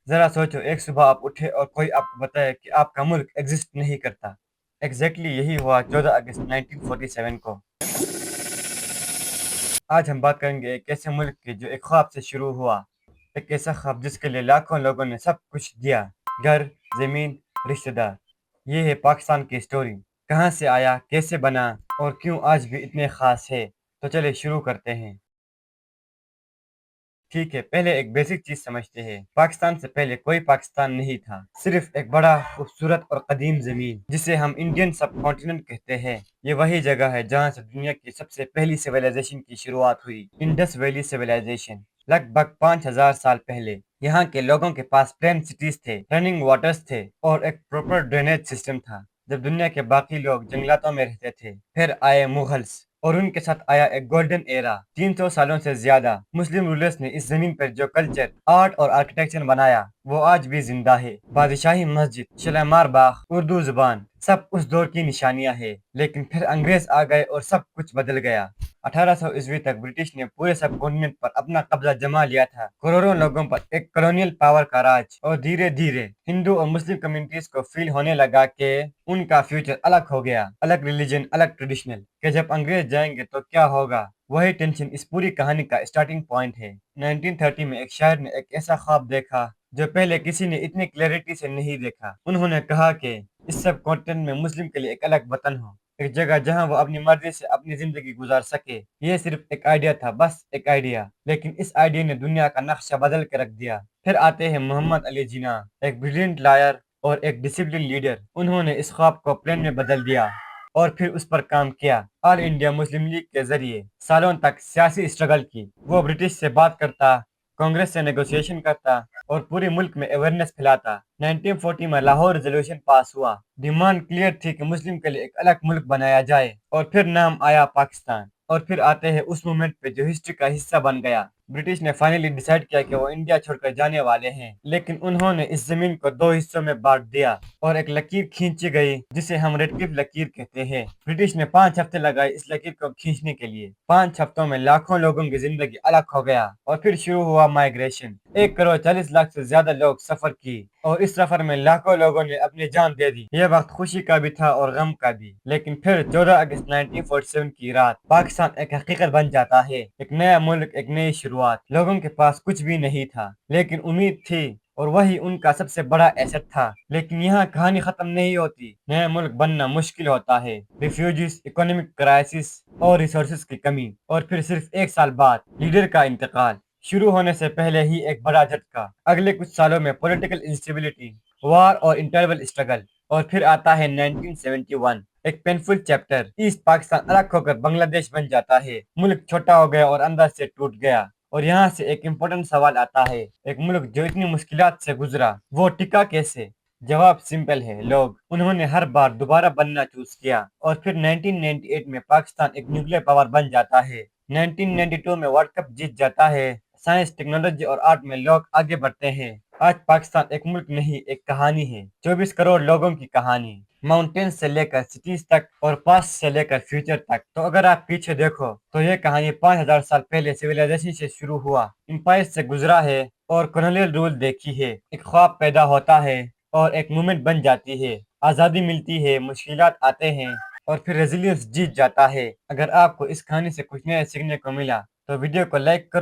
ذرا سوچو، ایک صبح آپ اٹھے اور کوئی آپ کو بتائے کہ آپ کا ملک ایگزسٹ نہیں کرتا۔ ایگزیکٹلی یہی ہوا 14 اگست 1947 کو۔ آج ہم بات کریں گے ایک ایسے ملک کی جو ایک خواب سے شروع ہوا، ایک ایسا خواب جس کے لیے لاکھوں لوگوں نے سب کچھ دیا، گھر، زمین، رشتہ دار۔ یہ ہے پاکستان کی سٹوری۔ کہاں سے آیا، کیسے بنا، اور کیوں آج بھی اتنے خاص ہے۔ تو چلے شروع کرتے ہیں۔ ٹھیک ہے، پہلے ایک بیسک چیز سمجھتے ہیں۔ پاکستان سے پہلے کوئی پاکستان نہیں تھا، صرف ایک بڑا خوبصورت اور قدیم زمین جسے ہم انڈین سب کانٹیننٹ کہتے ہیں۔ یہ وہی جگہ ہے جہاں سے دنیا کی سب سے پہلی سویلائزیشن کی شروعات ہوئی، انڈس ویلی سویلائزیشن، لگ بھگ 5000 سال پہلے۔ یہاں کے لوگوں کے پاس پلین سٹیز تھے، رننگ واٹرز تھے، اور ایک پراپر ڈرینیج سسٹم تھا۔ جب دنیا کے باقی لوگ جنگلاتوں میں رہتے تھے، پھر آئے مغلس، اور ان کے ساتھ آیا ایک گولڈن ایرا۔ 300 سالوں سے زیادہ مسلم رولرز نے اس زمین پر جو کلچر، آرٹ اور آرکیٹیکچر بنایا وہ آج بھی زندہ ہے۔ بادشاہی مسجد، شالیمار باغ، اردو زبان، سب اس دور کی نشانیاں ہیں۔ لیکن پھر انگریز آ گئے اور سب کچھ بدل گیا۔ 1800 تک برٹش نے پورے سب کانٹیننٹ پر اپنا قبضہ جما لیا تھا، کروڑوں لوگوں پر ایک کولونیل پاور کا راج۔ اور دھیرے دھیرے ہندو اور مسلم کمیونٹیز کو فیل ہونے لگا کہ ان کا فیوچر الگ ہو گیا، الگ ریلیجن، الگ ٹریڈیشنل، کہ جب انگریز جائیں گے تو کیا ہوگا۔ وہی ٹینشن اس پوری کہانی کا اسٹارٹنگ پوائنٹ ہے۔ 1930 میں ایک شاعر نے ایک ایسا خواب دیکھا جو پہلے کسی نے اتنی کلیئرٹی سے نہیں دیکھا۔ انہوں نے کہا کہ اس سب کانٹیننٹ میں مسلم کے لیے ایک الگ وطن ہو، ایک جگہ جہاں وہ اپنی مرضی سے اپنی زندگی گزار سکے۔ یہ صرف ایک آئیڈیا تھا، بس ایک آئیڈیا، لیکن اس آئیڈیا نے دنیا کا نقشہ بدل کے رکھ دیا۔ پھر آتے ہیں محمد علی جناح، ایک بریلینٹ لائر اور ایک ڈسپلن لیڈر۔ انہوں نے اس خواب کو پلان میں بدل دیا اور پھر اس پر کام کیا۔ آل انڈیا مسلم لیگ کے ذریعے سالوں تک سیاسی اسٹرگل کی۔ وہ برٹش سے بات کرتا، کانگریس سے نیگوسیشن کرتا، اور پورے ملک میں اویئرنیس پھیلاتا۔ 1940 میں لاہور ریزولوشن پاس ہوا۔ ڈیمانڈ کلیئر تھی کہ مسلم کے لیے ایک الگ ملک بنایا جائے، اور پھر نام آیا پاکستان۔ اور پھر آتے ہیں اس مومنٹ پہ جو ہسٹری کا حصہ بن گیا۔ برٹش نے فائنلی ڈیسائیڈ کیا کہ وہ انڈیا چھوڑ کر جانے والے ہیں، لیکن انہوں نے اس زمین کو دو حصوں میں بانٹ دیا اور ایک لکیر کھینچی گئی جسے ہم ریڈ کلف لکیر کہتے ہیں۔ برٹش نے 5 ہفتے لگائے اس لکیر کو کھینچنے کے لیے۔ 5 ہفتوں میں لاکھوں لوگوں کی زندگی الگ ہو گیا، اور پھر شروع ہوا مائگریشن۔ 1 کروڑ 40 لاکھ سے زیادہ لوگ سفر کی، اور اس سفر میں لاکھوں لوگوں نے اپنی جان دے دی۔ یہ وقت خوشی کا بھی تھا اور غم کا بھی۔ لیکن پھر 14 اگست 1947 کی رات پاکستان ایک حقیقت بن جاتا ہے، ایک نیا ملک، ایک نئی شروعات۔ لوگوں کے پاس کچھ بھی نہیں تھا، لیکن امید تھی، اور وہی ان کا سب سے بڑا ایسٹ تھا۔ لیکن یہاں کہانی ختم نہیں ہوتی۔ نیا ملک بننا مشکل ہوتا ہے، ریفیوجیز، اکنامک کرائسس اور ریسورسز کی کمی، اور پھر صرف 1 سال بعد لیڈر کا انتقال۔ شروع ہونے سے پہلے ہی ایک بڑا جھٹکا۔ اگلے کچھ سالوں میں پولیٹیکل انسٹیبلٹی، وار اور انٹرول اسٹرگل، اور پھر آتا ہے 1971، ایک پینفل چیپٹر۔ ایسٹ پاکستان الگ ہو کر بنگلہ دیش بن جاتا ہے۔ ملک چھوٹا ہو گیا اور اندر سے ٹوٹ گیا۔ اور یہاں سے ایک امپورٹنٹ سوال آتا ہے، ایک ملک جو اتنی مشکلات سے گزرا وہ ٹکا کیسے؟ جواب سمپل ہے، لوگ۔ انہوں نے ہر بار دوبارہ بننا چوز کیا، اور پھر 1998 میں پاکستان ایک نیوکلیر پاور بن جاتا ہے۔ 1992 میں ورلڈ کپ جیت جاتا ہے۔ سائنس، ٹیکنالوجی اور آرٹ میں لوگ آگے بڑھتے ہیں۔ آج پاکستان ایک ملک نہیں، ایک کہانی ہے، 24 کروڑ لوگوں کی کہانی، ماؤنٹینز سے لے کر سٹیز تک، اور پاسٹ سے لے کر فیوچر تک۔ تو اگر آپ پیچھے دیکھو تو یہ کہانی 5000 سال پہلے سویلائزیشن سے شروع ہوا، امپائر سے گزرا ہے، اور کولونیل رول دیکھی ہے۔ ایک خواب پیدا ہوتا ہے، اور ایک موومنٹ بن جاتی ہے، آزادی ملتی ہے، مشکلات آتے ہیں، اور پھر ریزیلینس جیت جاتا ہے۔ اگر آپ کو اس کہانی سے کچھ نیا سیکھنے کو ملا تو ویڈیو کو لائک کرو